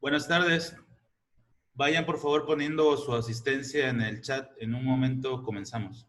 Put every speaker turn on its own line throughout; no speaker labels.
Buenas tardes. Vayan por favor poniendo su asistencia en el chat. En un momento comenzamos.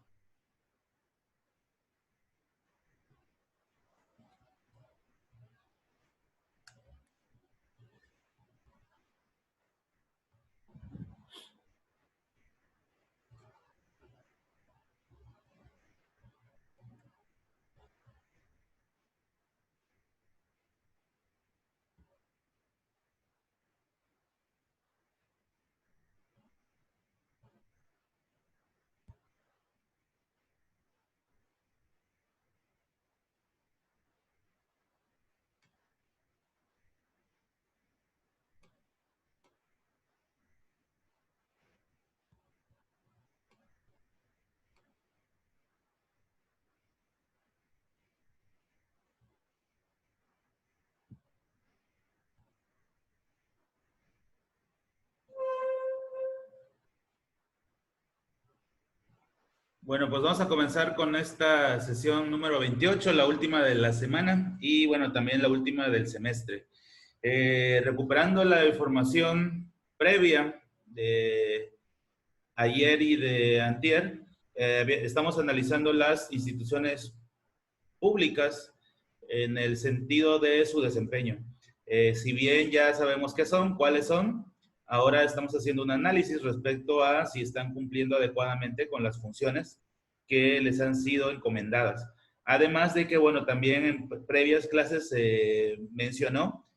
Bueno, pues vamos a comenzar con esta sesión número 28, la última de la semana y bueno, también la última del semestre. Recuperando la información previa de ayer y de antier, estamos analizando las instituciones públicas en el sentido de su desempeño. Si bien ya sabemos qué son, cuáles son, ahora estamos haciendo un análisis respecto a si están cumpliendo adecuadamente con las funciones que les han sido encomendadas. Además de que, bueno, también en previas clases se mencionó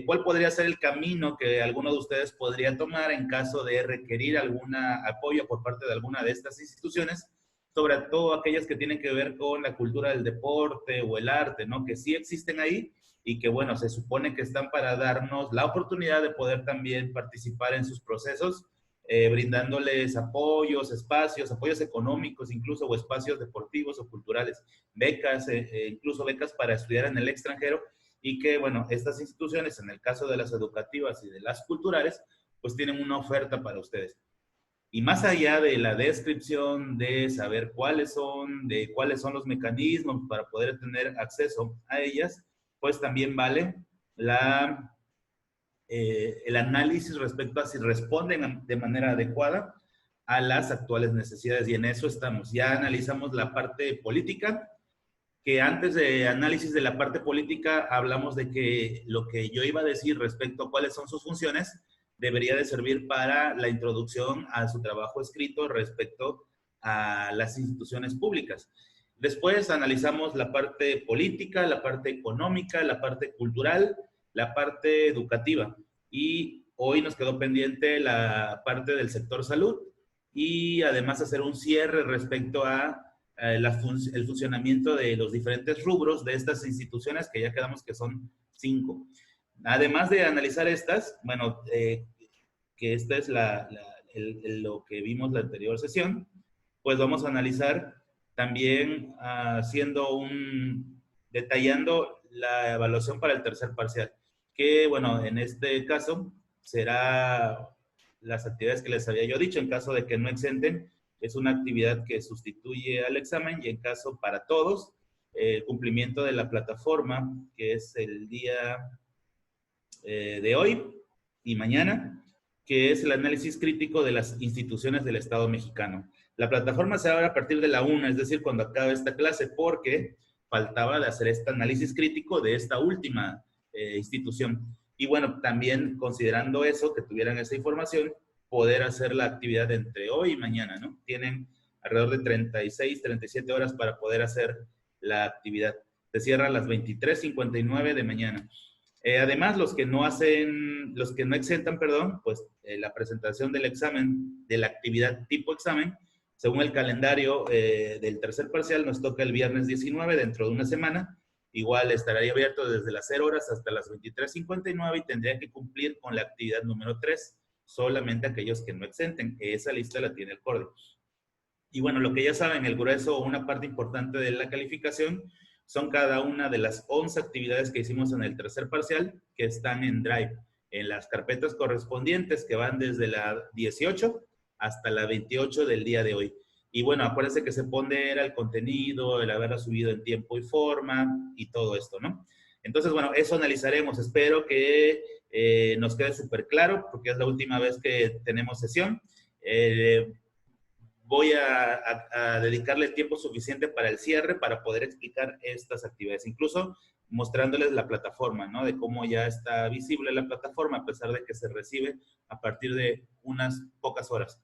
cuál podría ser el camino que alguno de ustedes podría tomar en caso de requerir algún apoyo por parte de alguna de estas instituciones, sobre todo aquellas que tienen que ver con la cultura del deporte o el arte, ¿no? Que sí existen ahí y que, bueno, se supone que están para darnos la oportunidad de poder también participar en sus procesos, brindándoles apoyos, espacios, apoyos económicos incluso, o espacios deportivos o culturales, becas, incluso becas para estudiar en el extranjero, y que, bueno, estas instituciones, en el caso de las educativas y de las culturales, pues tienen una oferta para ustedes. Y más allá de la descripción, de saber de cuáles son los mecanismos para poder tener acceso a ellas, pues también vale el análisis respecto a si responden de manera adecuada a las actuales necesidades. Y en eso estamos. Ya analizamos la parte política, que antes de análisis de la parte política hablamos de que lo que yo iba a decir respecto a cuáles son sus funciones debería de servir para la introducción a su trabajo escrito respecto a las instituciones públicas. Después analizamos la parte política, la parte económica, la parte cultural, la parte educativa. Y hoy nos quedó pendiente la parte del sector salud y además hacer un cierre respecto a el funcionamiento de los diferentes rubros de estas instituciones, que ya quedamos que son 5. Además de analizar estas, bueno, que esta es lo que vimos la anterior sesión, pues vamos a analizar también detallando la evaluación para el tercer parcial, que bueno, en este caso será las actividades que les había yo dicho. En caso de que no exenten, es una actividad que sustituye al examen, y en caso para todos, el cumplimiento de la plataforma, que es el día de hoy y mañana, que es el análisis crítico de las instituciones del Estado mexicano. La plataforma se abre a partir de la 1, es decir, cuando acabe esta clase, porque faltaba de hacer este análisis crítico de esta última institución. Y bueno, también considerando eso, que tuvieran esa información, poder hacer la actividad entre hoy y mañana, ¿no? Tienen alrededor de 36, 37 horas para poder hacer la actividad. Se cierra a las 23:59 de mañana. Además, los que no exentan, perdón, pues la presentación del examen, de la actividad tipo examen, según el calendario del tercer parcial, nos toca el viernes 19, dentro de una semana. Igual estaría abierto desde las 0 horas hasta las 23:59 y tendría que cumplir con la actividad número 3, solamente aquellos que no exenten. Esa lista la tiene el CORDE. Y bueno, lo que ya saben, el grueso o una parte importante de la calificación son cada una de las 11 actividades que hicimos en el tercer parcial, que están en Drive, en las carpetas correspondientes, que van desde la 18 hasta la 28 del día de hoy. Y bueno, acuérdense que se pondera el contenido, el haberla subido en tiempo y forma y todo esto, ¿no? Entonces, bueno, eso analizaremos. Espero que nos quede súper claro, porque es la última vez que tenemos sesión. Voy a dedicarle el tiempo suficiente para el cierre, para poder explicar estas actividades, incluso mostrándoles la plataforma, ¿no? De cómo ya está visible la plataforma, a pesar de que se recibe a partir de unas pocas horas.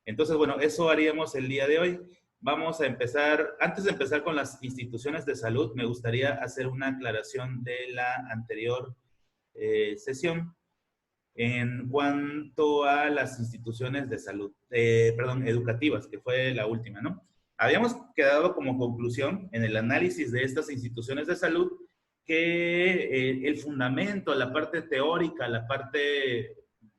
Entonces, bueno, eso haríamos el día de hoy. Vamos a empezar, antes de empezar con las instituciones de salud, me gustaría hacer una aclaración de la anterior sesión en cuanto a las instituciones de salud, perdón, educativas, que fue la última, ¿no? Habíamos quedado como conclusión en el análisis de estas instituciones de salud que el fundamento, la parte teórica, la parte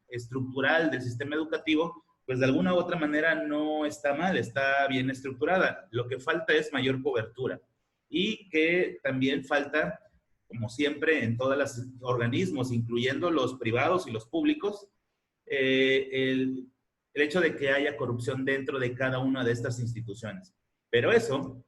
estructural del sistema educativo, pues de alguna u otra manera no está mal, está bien estructurada. Lo que falta es mayor cobertura y que también falta, como siempre en todos los organismos, incluyendo los privados y los públicos, el hecho de que haya corrupción dentro de cada una de estas instituciones. Pero eso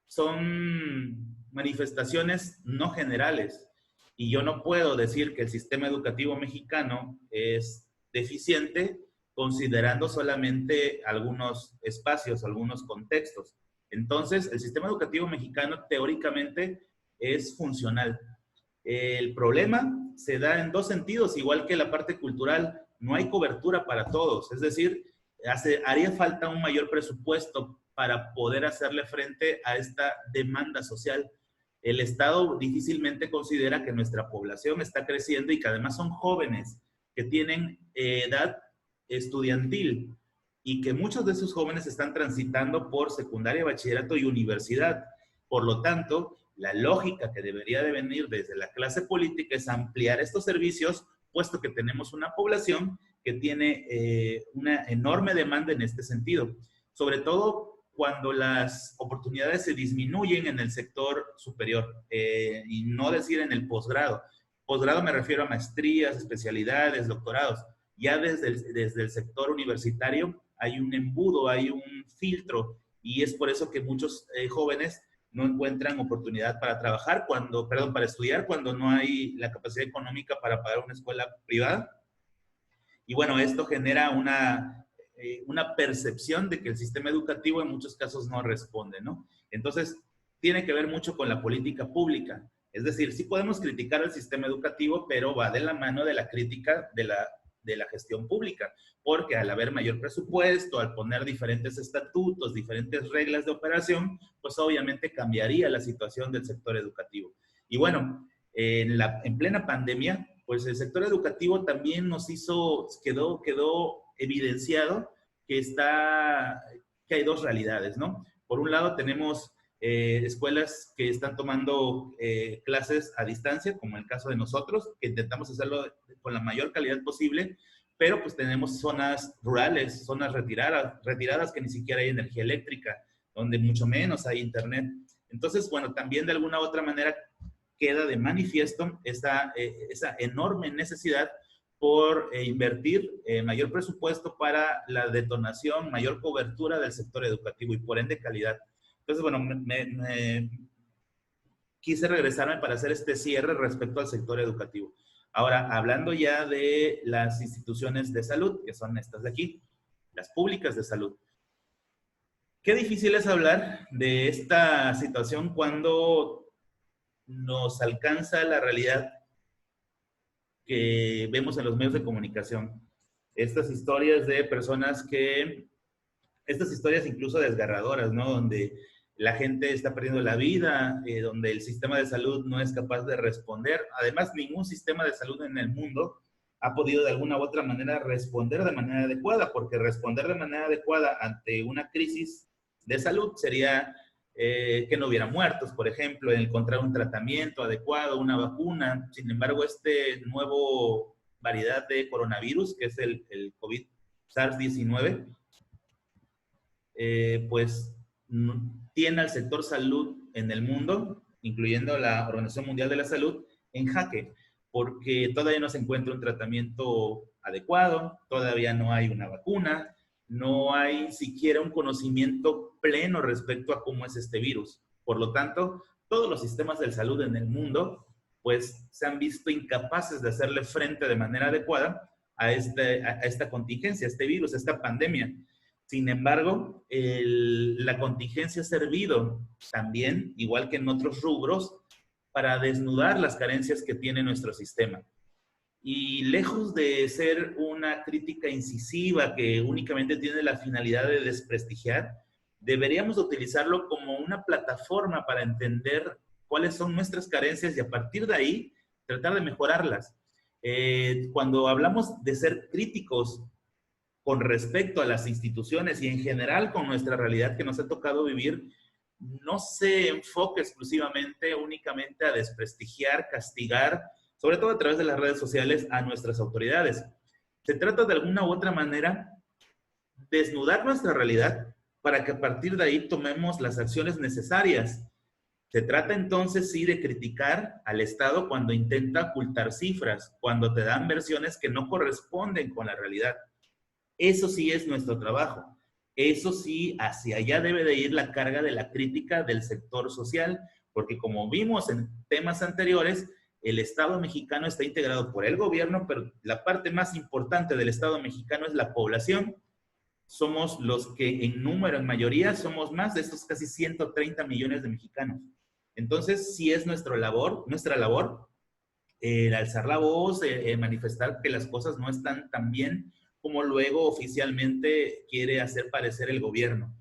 son manifestaciones no generales. Y yo no puedo decir que el sistema educativo mexicano es deficiente considerando solamente algunos espacios, algunos contextos. Entonces, el sistema educativo mexicano teóricamente es funcional. El problema se da en dos sentidos, igual que la parte cultural, no hay cobertura para todos, es decir, haría falta un mayor presupuesto para poder hacerle frente a esta demanda social. El Estado difícilmente considera que nuestra población está creciendo y que además son jóvenes que tienen edad estudiantil y que muchos de esos jóvenes están transitando por secundaria, bachillerato y universidad. Por lo tanto, la lógica que debería de venir desde la clase política es ampliar estos servicios, puesto que tenemos una población que tiene una enorme demanda en este sentido. Sobre todo cuando las oportunidades se disminuyen en el sector superior, y no decir en el posgrado. Posgrado me refiero a maestrías, especialidades, doctorados. Ya desde el sector universitario hay un embudo, hay un filtro, y es por eso que muchos jóvenes no encuentran oportunidad para trabajar para estudiar cuando no hay la capacidad económica para pagar una escuela privada. Y bueno, esto genera una percepción de que el sistema educativo en muchos casos no responde, ¿no? Entonces, tiene que ver mucho con la política pública. Es decir, sí podemos criticar el sistema educativo, pero va de la mano de la crítica de la gestión pública, porque al haber mayor presupuesto, al poner diferentes estatutos, diferentes reglas de operación, pues obviamente cambiaría la situación del sector educativo. Y bueno, en plena pandemia, pues el sector educativo también quedó evidenciado que hay dos realidades, ¿no? Por un lado tenemos escuelas que están tomando clases a distancia, como el caso de nosotros, que intentamos hacerlo con la mayor calidad posible, pero pues tenemos zonas rurales, zonas retiradas que ni siquiera hay energía eléctrica, donde mucho menos hay internet. Entonces, bueno, también de alguna u otra manera queda de manifiesto esa enorme necesidad por invertir mayor presupuesto para la detonación, mayor cobertura del sector educativo y por ende calidad. Entonces, bueno, quise regresarme para hacer este cierre respecto al sector educativo. Ahora, hablando ya de las instituciones de salud, que son estas de aquí, las públicas de salud. Qué difícil es hablar de esta situación cuando nos alcanza la realidad que vemos en los medios de comunicación. Estas historias de personas estas historias incluso desgarradoras, ¿no? Donde la gente está perdiendo la vida, donde el sistema de salud no es capaz de responder. Además, ningún sistema de salud en el mundo ha podido de alguna u otra manera responder de manera adecuada, porque responder de manera adecuada ante una crisis de salud sería que no hubiera muertos, por ejemplo, encontrar un tratamiento adecuado, una vacuna. Sin embargo, nuevo variedad de coronavirus, que es el COVID SARS-19, pues tiene al sector salud en el mundo, incluyendo la Organización Mundial de la Salud, en jaque, porque todavía no se encuentra un tratamiento adecuado, todavía no hay una vacuna, no hay siquiera un conocimiento pleno respecto a cómo es este virus. Por lo tanto, todos los sistemas de salud en el mundo pues se han visto incapaces de hacerle frente de manera adecuada a esta contingencia, a este virus, a esta pandemia. Sin embargo, la contingencia ha servido también, igual que en otros rubros, para desnudar las carencias que tiene nuestro sistema. Y lejos de ser una crítica incisiva que únicamente tiene la finalidad de desprestigiar, deberíamos utilizarlo como una plataforma para entender cuáles son nuestras carencias y a partir de ahí tratar de mejorarlas. Cuando hablamos de ser críticos con respecto a las instituciones y en general con nuestra realidad que nos ha tocado vivir, no se enfoca exclusivamente, únicamente a desprestigiar, castigar, sobre todo a través de las redes sociales, a nuestras autoridades. Se trata de alguna u otra manera desnudar nuestra realidad para que a partir de ahí tomemos las acciones necesarias. Se trata entonces sí de criticar al Estado cuando intenta ocultar cifras, cuando te dan versiones que no corresponden con la realidad. Eso sí es nuestro trabajo. Eso sí, hacia allá debe de ir la carga de la crítica del sector social, porque como vimos en temas anteriores, el Estado mexicano está integrado por el gobierno, pero la parte más importante del Estado mexicano es la población. Somos los que en número, en mayoría, somos más de estos casi 130 millones de mexicanos. Entonces, sí es nuestra labor, alzar la voz, manifestar que las cosas no están tan bien como luego oficialmente quiere hacer parecer el gobierno.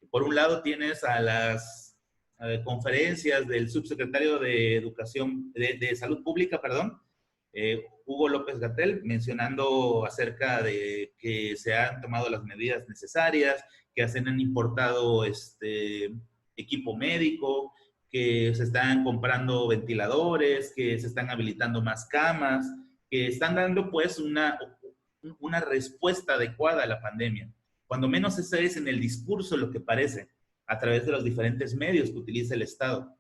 Por un lado tienes a las conferencias del subsecretario de Educación, de Salud Pública, perdón, Hugo López-Gatell, mencionando acerca de que se han tomado las medidas necesarias, que se han importado equipo médico, que se están comprando ventiladores, que se están habilitando más camas, que están dando pues una respuesta adecuada a la pandemia. Cuando menos ese es en el discurso lo que parece, a través de los diferentes medios que utiliza el Estado.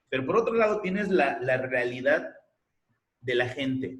Pero por otro lado tienes la realidad de la gente.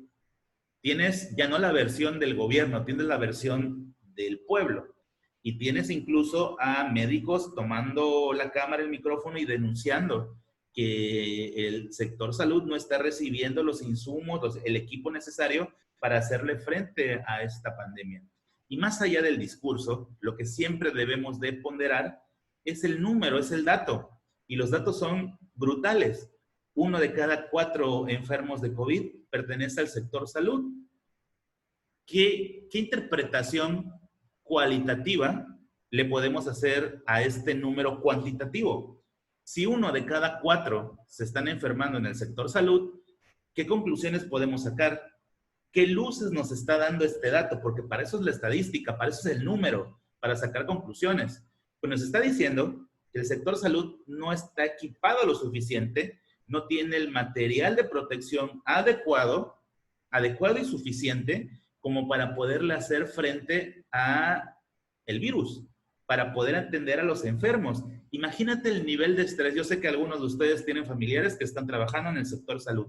Tienes ya no la versión del gobierno, tienes la versión del pueblo. Y tienes incluso a médicos tomando la cámara, el micrófono y denunciando que el sector salud no está recibiendo los insumos, el equipo necesario para hacerle frente a esta pandemia. Y más allá del discurso, lo que siempre debemos de ponderar es el número, es el dato. Y los datos son brutales. 1 de cada 4 enfermos de COVID pertenece al sector salud. ¿Qué interpretación cualitativa le podemos hacer a este número cuantitativo? Si 1 de cada 4 se están enfermando en el sector salud, ¿qué conclusiones podemos sacar? ¿Qué luces nos está dando este dato? Porque para eso es la estadística, para eso es el número, para sacar conclusiones. Pues nos está diciendo que el sector salud no está equipado lo suficiente, no tiene el material de protección adecuado y suficiente como para poderle hacer frente a el virus, para poder atender a los enfermos. Imagínate el nivel de estrés. Yo sé que algunos de ustedes tienen familiares que están trabajando en el sector salud.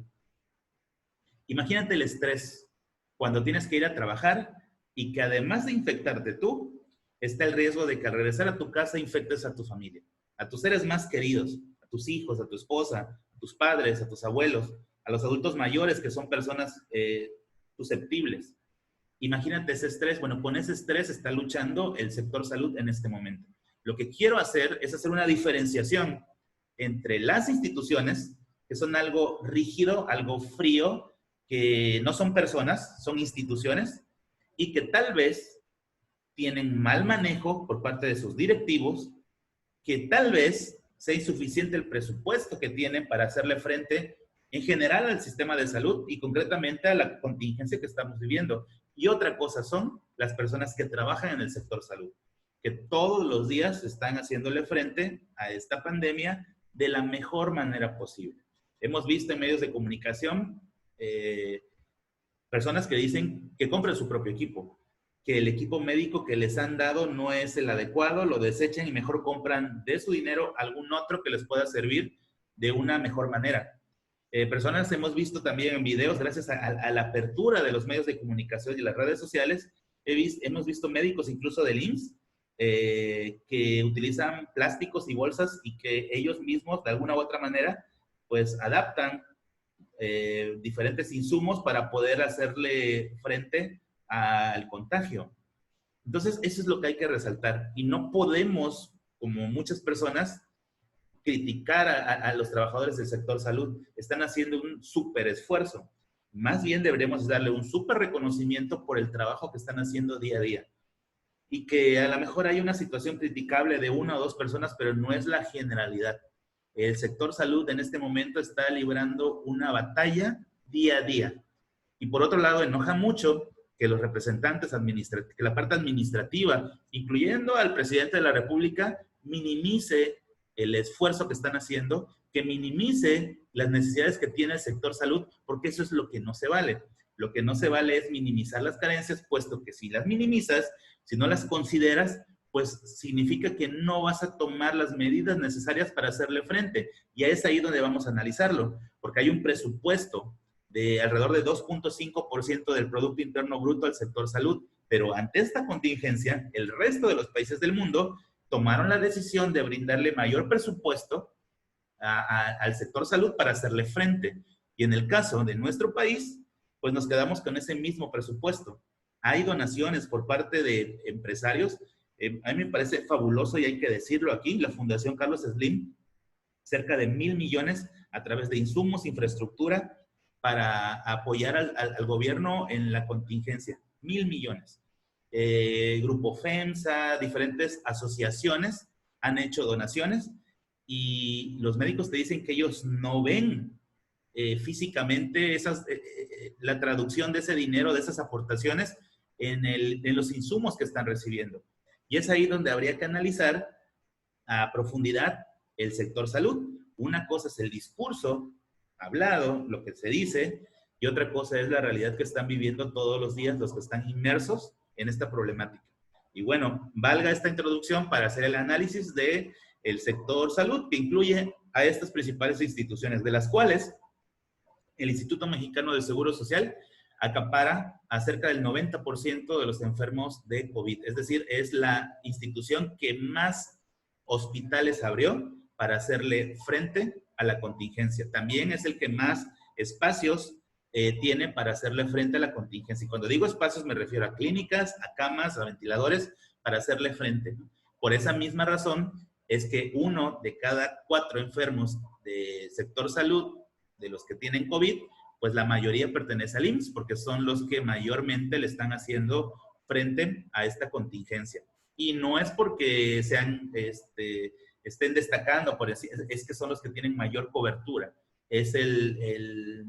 Imagínate el estrés cuando tienes que ir a trabajar y que además de infectarte tú, está el riesgo de que al regresar a tu casa infectes a tu familia, a tus seres más queridos, a tus hijos, a tu esposa, a tus padres, a tus abuelos, a los adultos mayores que son personas susceptibles. Imagínate ese estrés. Bueno, con ese estrés está luchando el sector salud en este momento. Lo que quiero hacer es hacer una diferenciación entre las instituciones, que son algo rígido, algo frío, que no son personas, son instituciones, y que tal vez tienen mal manejo por parte de sus directivos, que tal vez sea insuficiente el presupuesto que tienen para hacerle frente en general al sistema de salud y concretamente a la contingencia que estamos viviendo. Y otra cosa son las personas que trabajan en el sector salud, que todos los días están haciéndole frente a esta pandemia de la mejor manera posible. Hemos visto en medios de comunicación personas que dicen que compren su propio equipo, que el equipo médico que les han dado no es el adecuado, lo desechan y mejor compran de su dinero algún otro que les pueda servir de una mejor manera. Personas hemos visto también en videos, gracias a la apertura de los medios de comunicación y las redes sociales, hemos visto médicos incluso del IMSS que utilizan plásticos y bolsas y que ellos mismos de alguna u otra manera pues adaptan diferentes insumos para poder hacerle frente al contagio. Entonces, eso es lo que hay que resaltar. Y no podemos, como muchas personas, criticar a los trabajadores del sector salud. Están haciendo un súper esfuerzo. Más bien deberíamos darle un súper reconocimiento por el trabajo que están haciendo día a día. Y que a lo mejor hay una situación criticable de una o dos personas, pero no es la generalidad. El sector salud en este momento está librando una batalla día a día. Y por otro lado, enoja mucho que los representantes administrativos, que la parte administrativa, incluyendo al presidente de la República, minimice el esfuerzo que están haciendo, que minimice las necesidades que tiene el sector salud, porque eso es lo que no se vale. Lo que no se vale es minimizar las carencias, puesto que si las minimizas, si no las consideras, pues significa que no vas a tomar las medidas necesarias para hacerle frente. Y es ahí donde vamos a analizarlo, porque hay un presupuesto de alrededor de 2.5% del Producto Interno Bruto al sector salud, pero ante esta contingencia, el resto de los países del mundo tomaron la decisión de brindarle mayor presupuesto al sector salud para hacerle frente. Y en el caso de nuestro país, pues nos quedamos con ese mismo presupuesto. Hay donaciones por parte de empresarios. A mí me parece fabuloso y hay que decirlo aquí, la Fundación Carlos Slim, cerca de 1,000 millones a través de insumos, infraestructura, para apoyar al gobierno en la contingencia. 1,000 millones. Grupo FEMSA, diferentes asociaciones han hecho donaciones y los médicos te dicen que ellos no ven físicamente la traducción de ese dinero, de esas aportaciones en los insumos que están recibiendo. Y es ahí donde habría que analizar a profundidad el sector salud. Una cosa es el discurso hablado, lo que se dice, y otra cosa es la realidad que están viviendo todos los días los que están inmersos en esta problemática. Y bueno, valga esta introducción para hacer el análisis del sector salud, que incluye a estas principales instituciones, de las cuales el Instituto Mexicano de Seguro Social acapara a cerca del 90% de los enfermos de COVID. Es decir, es la institución que más hospitales abrió para hacerle frente a la contingencia. También es el que más espacios tiene para hacerle frente a la contingencia. Y cuando digo espacios me refiero a clínicas, a camas, a ventiladores, para hacerle frente. Por esa misma razón es que 1 de cada 4 enfermos del sector salud, de los que tienen COVID, pues la mayoría pertenece al IMSS, porque son los que mayormente le están haciendo frente a esta contingencia. Y no es porque sean, estén destacando, es que son los que tienen mayor cobertura. Es de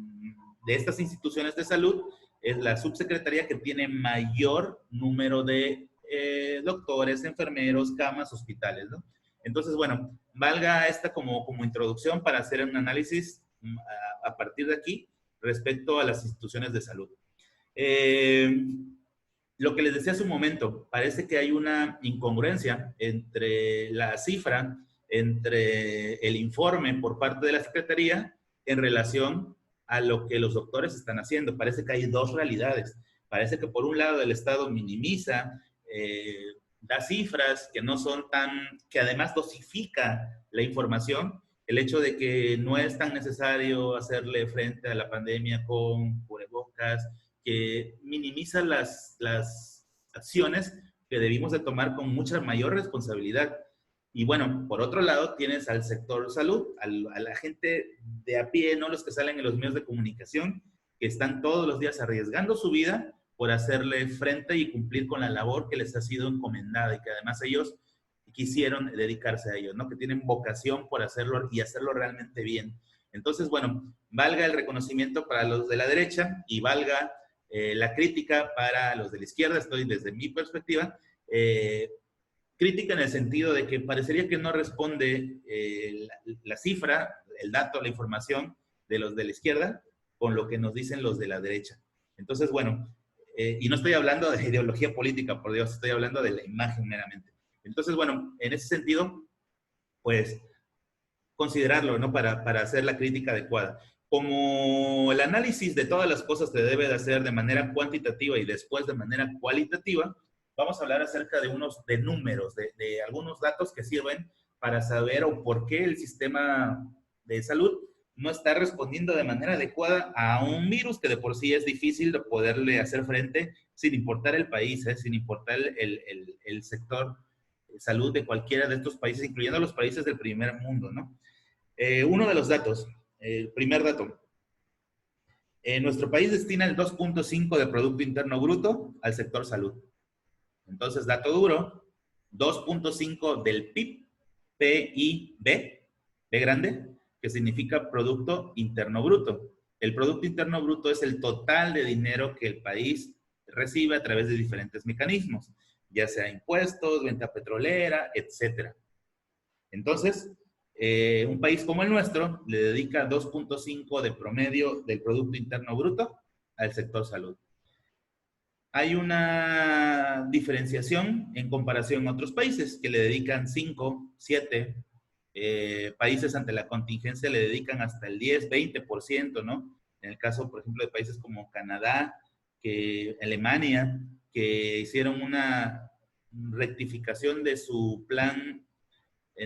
estas instituciones de salud, es la subsecretaría que tiene mayor número de doctores, enfermeros, camas, hospitales, ¿no? Entonces, bueno, valga esta como introducción para hacer un análisis a partir de aquí respecto a las instituciones de salud. Lo que les decía hace un momento, parece que hay una incongruencia entre la cifra, entre el informe por parte de la Secretaría en relación a lo que los doctores están haciendo. Parece que hay dos realidades. Parece que por un lado el Estado minimiza, da cifras que no son que además dosifica la información, el hecho de que no es tan necesario hacerle frente a la pandemia con cubrebocas, que minimiza las acciones que debimos de tomar con mucha mayor responsabilidad. Y bueno, por otro lado, tienes al sector salud, a la gente de a pie, no los que salen en los medios de comunicación, que están todos los días arriesgando su vida por hacerle frente y cumplir con la labor que les ha sido encomendada y que además ellos quisieron dedicarse a ello, ¿no? Que tienen vocación por hacerlo y hacerlo realmente bien. Entonces, bueno, valga el reconocimiento para los de la derecha y valga la crítica para los de la izquierda. Estoy desde mi perspectiva, crítica en el sentido de que parecería que no responde la cifra, el dato, la información de los de la izquierda con lo que nos dicen los de la derecha. Entonces, bueno, y no estoy hablando de ideología política, por Dios, estoy hablando de la imagen meramente. Entonces, bueno, en ese sentido, pues, considerarlo, ¿no? Para hacer la crítica adecuada. Como el análisis de todas las cosas se debe de hacer de manera cuantitativa y después de manera cualitativa, vamos a hablar acerca de números, de algunos datos que sirven para saber o por qué el sistema de salud no está respondiendo de manera adecuada a un virus que de por sí es difícil de poderle hacer frente sin importar el país, sin importar el sector salud de cualquiera de estos países, incluyendo los países del primer mundo, ¿no? Uno de los datos, el primer dato, nuestro país destina el 2.5 de Producto Interno Bruto al sector salud. Entonces, dato duro, 2.5 del PIB, PIB, B grande, que significa Producto Interno Bruto. El Producto Interno Bruto es el total de dinero que el país recibe a través de diferentes mecanismos, ya sea impuestos, venta petrolera, etc. Entonces, un país como el nuestro le dedica 2.5 de promedio del Producto Interno Bruto al sector salud. Hay una diferenciación en comparación a otros países que le dedican 5, 7, países ante la contingencia le dedican hasta el 10, 20%, ¿no? En el caso, por ejemplo, de países como Canadá, Alemania, que hicieron una rectificación de su plan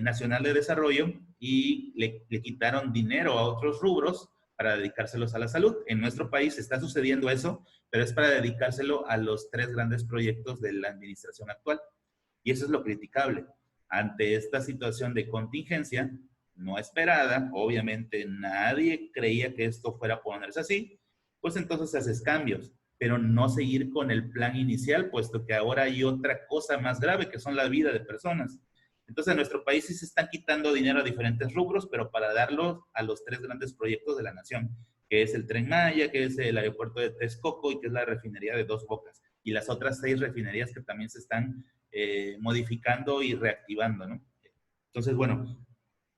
nacional de desarrollo y le quitaron dinero a otros rubros para dedicárselos a la salud. En nuestro país está sucediendo eso, pero es para dedicárselo a los 3 grandes proyectos de la administración actual. Y eso es lo criticable. Ante esta situación de contingencia no esperada, obviamente nadie creía que esto fuera a ponerse así, pues entonces haces cambios, pero no seguir con el plan inicial, puesto que ahora hay otra cosa más grave, que son la vida de personas. Entonces, en nuestro país sí se están quitando dinero a diferentes rubros, pero para darlo a los 3 grandes proyectos de la nación, que es el Tren Maya, que es el aeropuerto de Texcoco y que es la refinería de Dos Bocas. Y las otras 6 refinerías que también se están modificando y reactivando, ¿no? Entonces, bueno,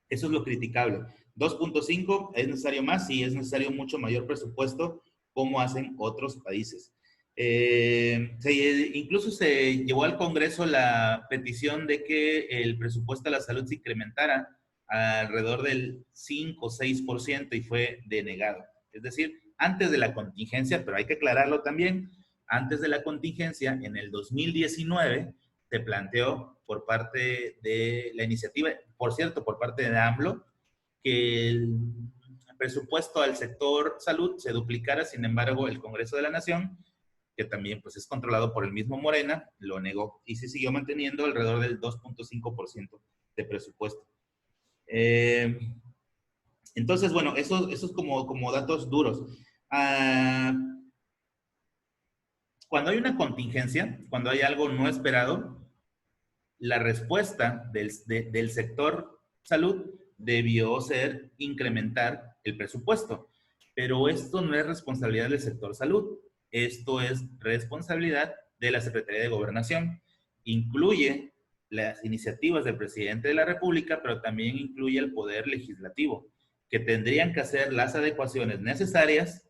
eso es lo criticable. 2.5, ¿es necesario más? Sí, es necesario mucho mayor presupuesto, como hacen otros países. Incluso se llevó al Congreso la petición de que el presupuesto a la salud se incrementara alrededor del 5 o 6% y fue denegado. Es decir, antes de la contingencia, pero hay que aclararlo también, antes de la contingencia, en el 2019, se planteó por parte de la iniciativa, por cierto, por parte de AMLO, que el presupuesto al sector salud se duplicara. Sin embargo, el Congreso de la Nación, que también pues, es controlado por el mismo Morena, lo negó y se siguió manteniendo alrededor del 2.5% de presupuesto. Entonces, bueno, eso es como datos duros. Cuando hay una contingencia, cuando hay algo no esperado, la respuesta del sector salud debió ser incrementar el presupuesto. Pero esto no es responsabilidad del sector salud. Esto es responsabilidad de la Secretaría de Gobernación. Incluye las iniciativas del presidente de la República, pero también incluye el Poder Legislativo, que tendrían que hacer las adecuaciones necesarias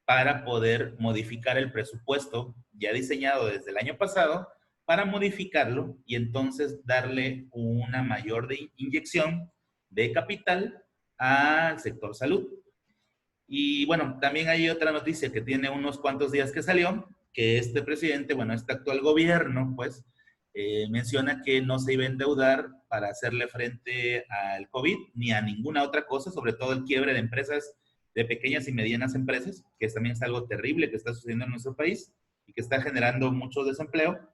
para poder modificar el presupuesto ya diseñado desde el año pasado, para modificarlo y entonces darle una mayor inyección de capital al sector salud. Y bueno, también hay otra noticia que tiene unos cuantos días que salió, que este presidente, bueno, este actual gobierno, pues, menciona que no se iba a endeudar para hacerle frente al COVID ni a ninguna otra cosa, sobre todo el quiebre de empresas, de pequeñas y medianas empresas, que también es algo terrible que está sucediendo en nuestro país y que está generando mucho desempleo,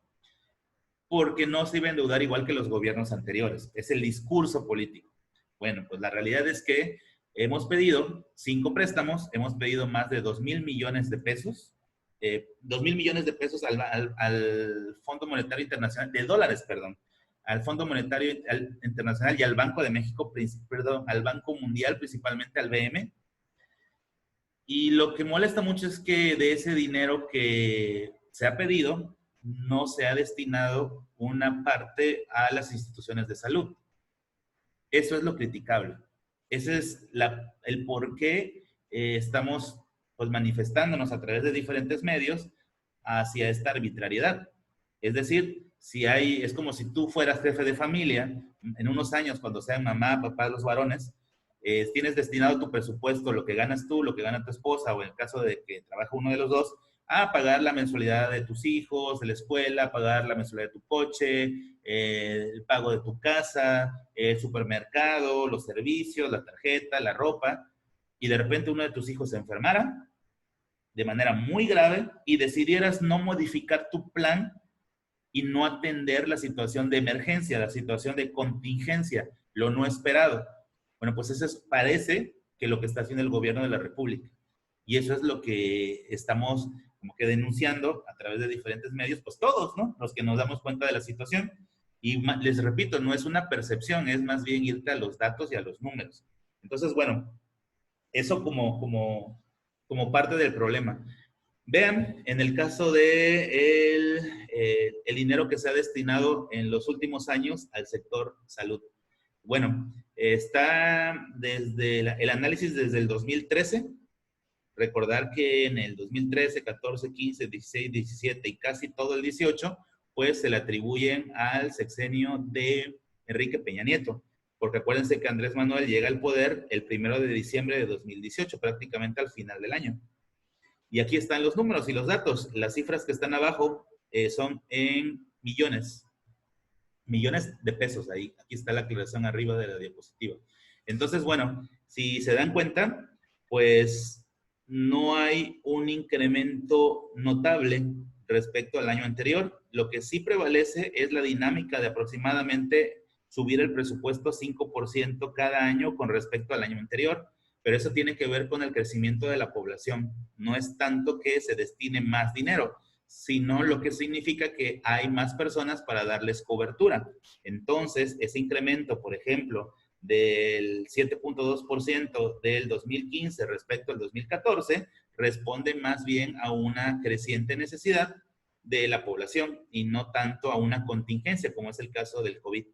porque no se iba a endeudar igual que los gobiernos anteriores. Es el discurso político. Bueno, pues la realidad es que hemos pedido 5 préstamos, hemos pedido más de 2,000 millones de pesos, 2,000 millones de pesos al Fondo Monetario Internacional, de dólares, perdón, al Fondo Monetario Internacional y al Banco de México, perdón, al Banco Mundial, principalmente al BM. Y lo que molesta mucho es que de ese dinero que se ha pedido, no se ha destinado una parte a las instituciones de salud. Eso es lo criticable. Ese es el por qué estamos pues, manifestándonos a través de diferentes medios hacia esta arbitrariedad. Es decir, es como si tú fueras jefe de familia, en unos años, cuando sean mamá, papá, los varones, tienes destinado tu presupuesto, lo que ganas tú, lo que gana tu esposa, o en el caso de que trabaja uno de los dos, a pagar la mensualidad de tus hijos, de la escuela, pagar la mensualidad de tu coche, el pago de tu casa, el supermercado, los servicios, la tarjeta, la ropa. y de repente uno de tus hijos se enfermara de manera muy grave y decidieras no modificar tu plan y no atender la situación de emergencia, la situación de contingencia, lo no esperado. Bueno, pues eso parece que lo que está haciendo el gobierno de la República. Y eso es lo que estamos como que denunciando a través de diferentes medios, pues todos, ¿no? Los que nos damos cuenta de la situación. Y les repito, no es una percepción, es más bien irte a los datos y a los números. Entonces, bueno, eso como parte del problema. Vean, en el caso de el dinero que se ha destinado en los últimos años al sector salud. Bueno, está desde el análisis desde el 2013. Recordar que en el 2013, 14, 15, 16, 17 y casi todo el 18, pues se le atribuyen al sexenio de Enrique Peña Nieto. Porque acuérdense que Andrés Manuel llega al poder el 1 de diciembre de 2018, prácticamente al final del año. Y aquí están los números y los datos. Las cifras que están abajo son en millones de pesos. Ahí, aquí está la aclaración arriba de la diapositiva. Entonces, bueno, si se dan cuenta, pues no hay un incremento notable respecto al año anterior. Lo que sí prevalece es la dinámica de aproximadamente subir el presupuesto 5% cada año con respecto al año anterior. Pero eso tiene que ver con el crecimiento de la población. No es tanto que se destine más dinero, sino lo que significa que hay más personas para darles cobertura. Entonces, ese incremento, por ejemplo, del 7.2% del 2015 respecto al 2014, responde más bien a una creciente necesidad de la población y no tanto a una contingencia, como es el caso del COVID.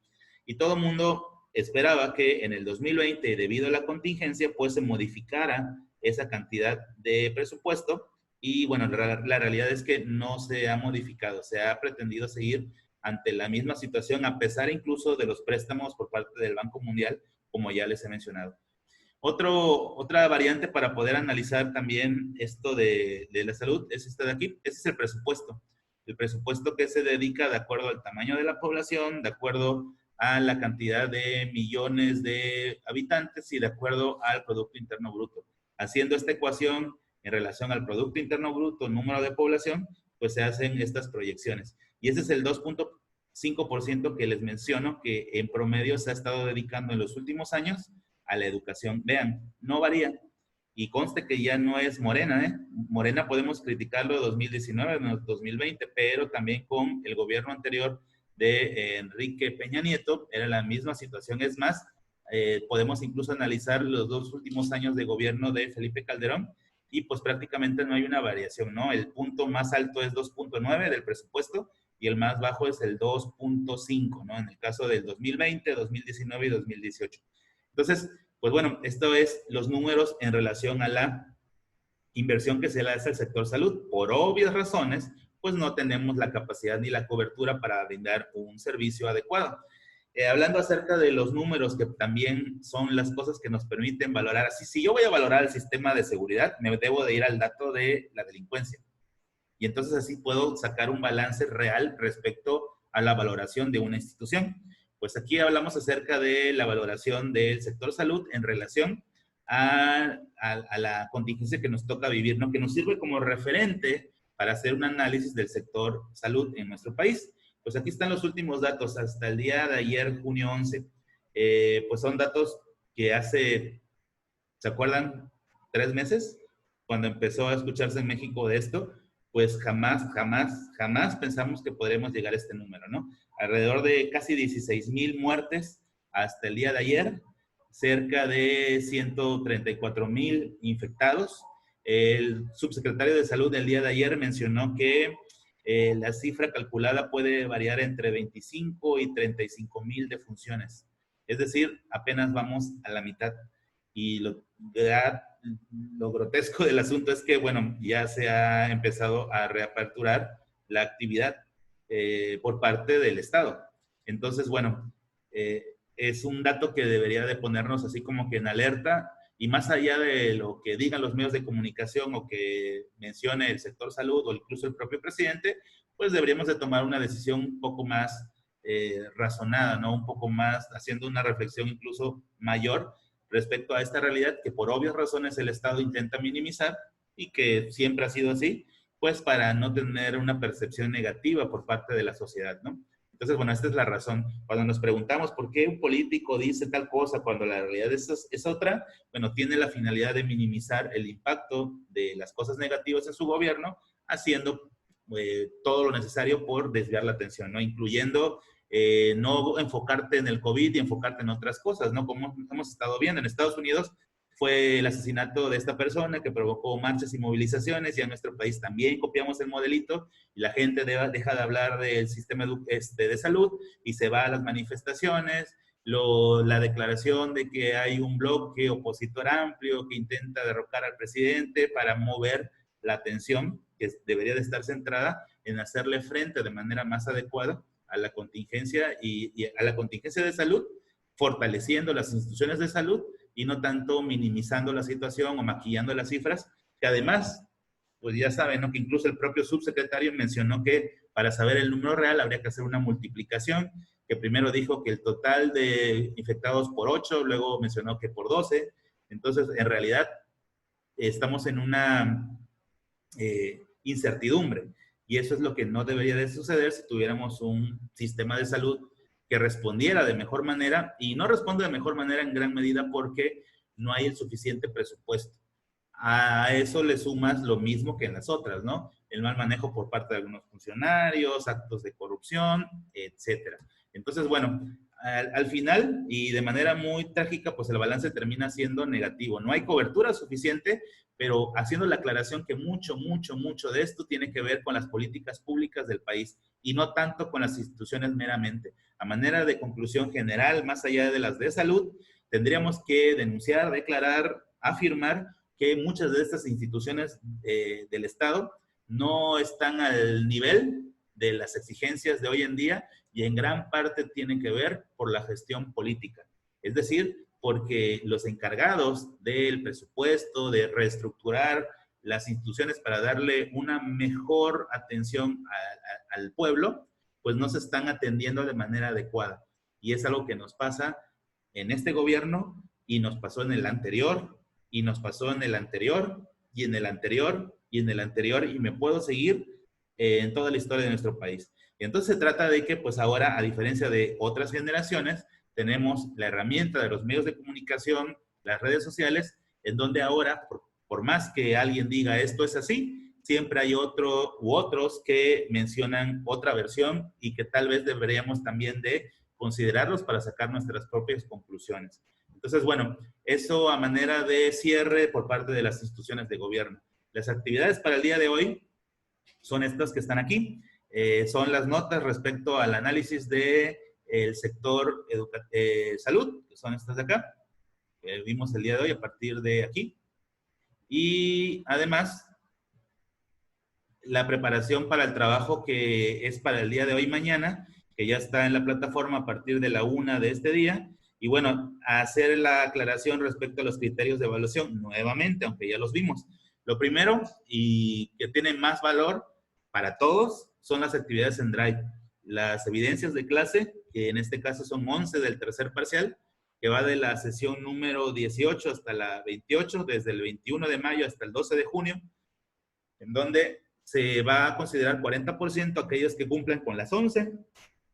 Y todo el mundo esperaba que en el 2020, debido a la contingencia, pues se modificara esa cantidad de presupuesto y bueno, la realidad es que no se ha modificado, se ha pretendido seguir ante la misma situación a pesar incluso de los préstamos por parte del Banco Mundial, como ya les he mencionado. Otra variante para poder analizar también esto de la salud es esta de aquí, ese es el presupuesto. El presupuesto que se dedica de acuerdo al tamaño de la población, de acuerdo a la cantidad de millones de habitantes y de acuerdo al Producto Interno Bruto. Haciendo esta ecuación en relación al Producto Interno Bruto, número de población, pues se hacen estas proyecciones. Y ese es el 2.5% que les menciono que en promedio se ha estado dedicando en los últimos años a la educación. Vean, no varía. Y conste que ya no es Morena, ¿eh? Morena podemos criticarlo de 2019, 2020, pero también con el gobierno anterior de Enrique Peña Nieto, era la misma situación. Es más, podemos incluso analizar los 2 últimos años de gobierno de Felipe Calderón y pues prácticamente no hay una variación, ¿no? El punto más alto es 2.9 del presupuesto y el más bajo es el 2.5, ¿no? En el caso del 2020, 2019 y 2018. Entonces, pues bueno, esto es los números en relación a la inversión que se le hace al sector salud. Por obvias razones, pues no tenemos la capacidad ni la cobertura para brindar un servicio adecuado. Hablando acerca de los números, que también son las cosas que nos permiten valorar, así, si yo voy a valorar el sistema de seguridad, me debo de ir al dato de la delincuencia. Y entonces así puedo sacar un balance real respecto a la valoración de una institución. Pues aquí hablamos acerca de la valoración del sector salud en relación a la contingencia que nos toca vivir, ¿no? Que nos sirve como referente para hacer un análisis del sector salud en nuestro país. Pues aquí están los últimos datos hasta el día de ayer, junio 11. Pues son datos que hace, ¿se acuerdan? 3 meses, cuando empezó a escucharse en México de esto, pues jamás pensamos que podremos llegar a este número, ¿no? Alrededor de casi 16,000 muertes hasta el día de ayer, cerca de 134,000 infectados. El subsecretario de Salud del día de ayer mencionó que la cifra calculada puede variar entre 25 y 35,000 defunciones. Es decir, apenas vamos a la mitad. Y lo grotesco del asunto es que, bueno, ya se ha empezado a reaperturar la actividad por parte del Estado. Entonces, bueno, es un dato que debería de ponernos así como que en alerta y más allá de lo que digan los medios de comunicación o que mencione el sector salud o incluso el propio presidente, pues deberíamos de tomar una decisión un poco más razonada, ¿no? Un poco más, haciendo una reflexión incluso mayor respecto a esta realidad que por obvias razones el Estado intenta minimizar y que siempre ha sido así, pues para no tener una percepción negativa por parte de la sociedad, ¿no? Entonces, bueno, esta es la razón. Cuando nos preguntamos por qué un político dice tal cosa cuando la realidad es otra, bueno, tiene la finalidad de minimizar el impacto de las cosas negativas en su gobierno, haciendo todo lo necesario por desviar la atención, ¿no? Incluyendo no enfocarte en el COVID y enfocarte en otras cosas, ¿no? Como hemos estado viendo en Estados Unidos, fue el asesinato de esta persona que provocó marchas y movilizaciones, y en nuestro país también copiamos el modelito, y la gente deja de hablar del sistema de salud y se va a las manifestaciones, la declaración de que hay un bloque opositor amplio que intenta derrocar al presidente para mover la atención que debería de estar centrada en hacerle frente de manera más adecuada a la contingencia y a la contingencia de salud, fortaleciendo las instituciones de salud y no tanto minimizando la situación o maquillando las cifras, que además, pues ya saben, ¿no? Que incluso el propio subsecretario mencionó que para saber el número real habría que hacer una multiplicación, que primero dijo que el total de infectados por 8, luego mencionó que por 12. Entonces, en realidad, estamos en una incertidumbre, y eso es lo que no debería de suceder si tuviéramos un sistema de salud que respondiera de mejor manera, y no responde de mejor manera en gran medida porque no hay el suficiente presupuesto. A eso le sumas lo mismo que en las otras, ¿no? El mal manejo por parte de algunos funcionarios, actos de corrupción, etcétera. Entonces, bueno, al final, y de manera muy trágica, pues el balance termina siendo negativo. No hay cobertura suficiente, pero haciendo la aclaración que mucho de esto tiene que ver con las políticas públicas del país y no tanto con las instituciones meramente. A manera de conclusión general, más allá de las de salud, tendríamos que denunciar, declarar, afirmar que muchas de estas instituciones del Estado no están al nivel de las exigencias de hoy en día, y en gran parte tienen que ver por la gestión política. Es decir, porque los encargados del presupuesto, de reestructurar las instituciones para darle una mejor atención al pueblo, pues no se están atendiendo de manera adecuada. Y es algo que nos pasa en este gobierno, y nos pasó en el anterior, y nos pasó en el anterior, y en el anterior, y en el anterior, y me puedo seguir en toda la historia de nuestro país. Y entonces se trata de que, pues ahora, a diferencia de otras generaciones, tenemos la herramienta de los medios de comunicación, las redes sociales, en donde ahora, por más que alguien diga esto es así, siempre hay otro u otros que mencionan otra versión y que tal vez deberíamos también de considerarlos para sacar nuestras propias conclusiones. Entonces, bueno, eso a manera de cierre por parte de las instituciones de gobierno. Las actividades para el día de hoy son estas que están aquí. Son las notas respecto al análisis del sector salud, que son estas de acá, que vimos el día de hoy a partir de aquí. Y además, la preparación para el trabajo que es para el día de hoy y mañana, que ya está en la plataforma a partir de la 1 de este día. Y bueno, hacer la aclaración respecto a los criterios de evaluación nuevamente, aunque ya los vimos. Lo primero, y que tiene más valor para todos, son las actividades en Drive. Las evidencias de clase, que en este caso son 11 del tercer parcial, que va de la sesión número 18 hasta la 28, desde el 21 de mayo hasta el 12 de junio, en donde se va a considerar 40% aquellas que cumplan con las 11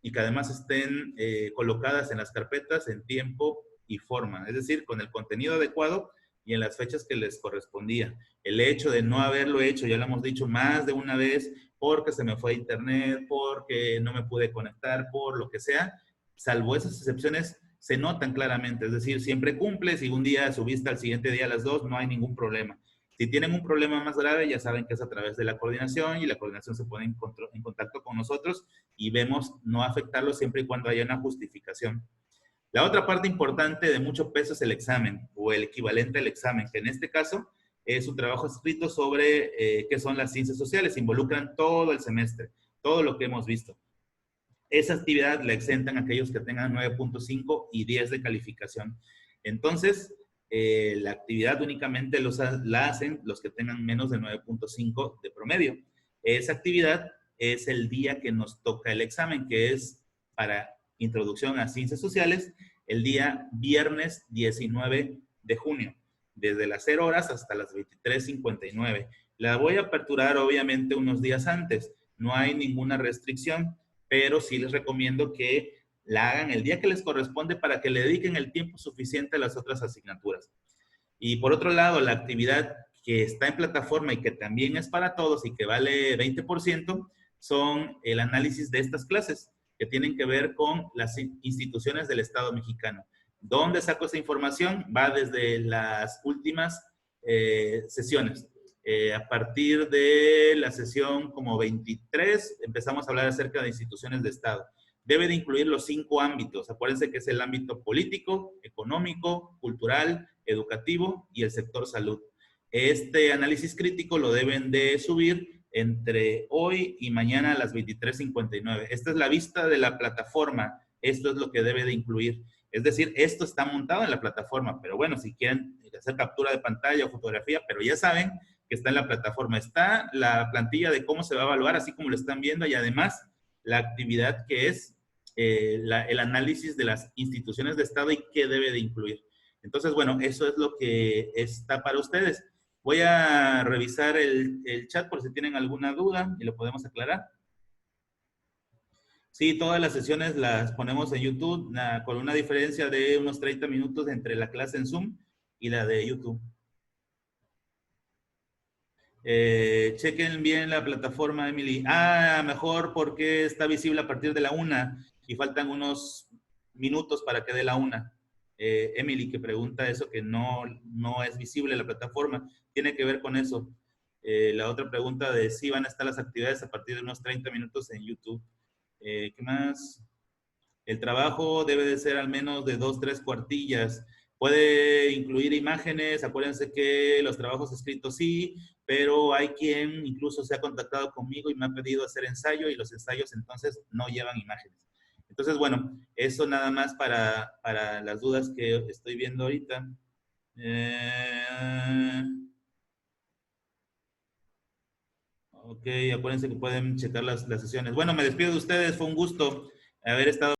y que además estén colocadas en las carpetas en tiempo y forma, es decir, con el contenido adecuado y en las fechas que les correspondía. El hecho de no haberlo hecho, ya lo hemos dicho más de una vez, porque se me fue a internet, porque no me pude conectar, por lo que sea, salvo esas excepciones, se notan claramente. Es decir, siempre cumples y un día subiste al siguiente día a las 2, no hay ningún problema. Si tienen un problema más grave, ya saben que es a través de la coordinación, y la coordinación se pone en contacto con nosotros y vemos no afectarlo siempre y cuando haya una justificación. La otra parte importante de mucho peso es el examen, o el equivalente al examen, que en este caso es un trabajo escrito sobre qué son las ciencias sociales. Involucran todo el semestre, todo lo que hemos visto. Esa actividad la exentan aquellos que tengan 9.5 y 10 de calificación. Entonces, la actividad únicamente la hacen los que tengan menos de 9.5 de promedio. Esa actividad es el día que nos toca el examen, que es para introducción a ciencias sociales, el día viernes 19 de junio, desde las 0 horas hasta las 23:59. La voy a aperturar obviamente unos días antes, no hay ninguna restricción, pero sí les recomiendo que la hagan el día que les corresponde para que le dediquen el tiempo suficiente a las otras asignaturas. Y por otro lado, la actividad que está en plataforma y que también es para todos y que vale 20%, son el análisis de estas clases que tienen que ver con las instituciones del Estado mexicano. ¿Dónde saco esa información? Va desde las últimas sesiones. A partir de la sesión como 23 empezamos a hablar acerca de instituciones de Estado. Debe de incluir los 5 ámbitos. Acuérdense que es el ámbito político, económico, cultural, educativo y el sector salud. Este análisis crítico lo deben de subir entre hoy y mañana a las 23:59. Esta es la vista de la plataforma. Esto es lo que debe de incluir. Es decir, esto está montado en la plataforma, pero bueno, si quieren hacer captura de pantalla o fotografía, pero ya saben que está en la plataforma. Está la plantilla de cómo se va a evaluar, así como lo están viendo, y además la actividad que es el análisis de las instituciones de Estado y qué debe de incluir. Entonces, bueno, eso es lo que está para ustedes. Voy a revisar el chat por si tienen alguna duda y lo podemos aclarar. Sí, todas las sesiones las ponemos en YouTube con una diferencia de unos 30 minutos entre la clase en Zoom y la de YouTube. Chequen bien la plataforma, Emily. Mejor porque está visible a partir de la 1 y faltan unos minutos para que dé la 1. Emily, que pregunta eso, que no es visible la plataforma, tiene que ver con eso. La otra pregunta de si van a estar las actividades a partir de unos 30 minutos en YouTube. ¿Qué más? El trabajo debe de ser al menos de 2, 3 cuartillas. Puede incluir imágenes, acuérdense que los trabajos escritos sí, pero hay quien incluso se ha contactado conmigo y me ha pedido hacer ensayo y los ensayos entonces no llevan imágenes. Entonces, bueno, eso nada más para las dudas que estoy viendo ahorita. Ok, acuérdense que pueden checar las sesiones. Bueno, me despido de ustedes, fue un gusto haber estado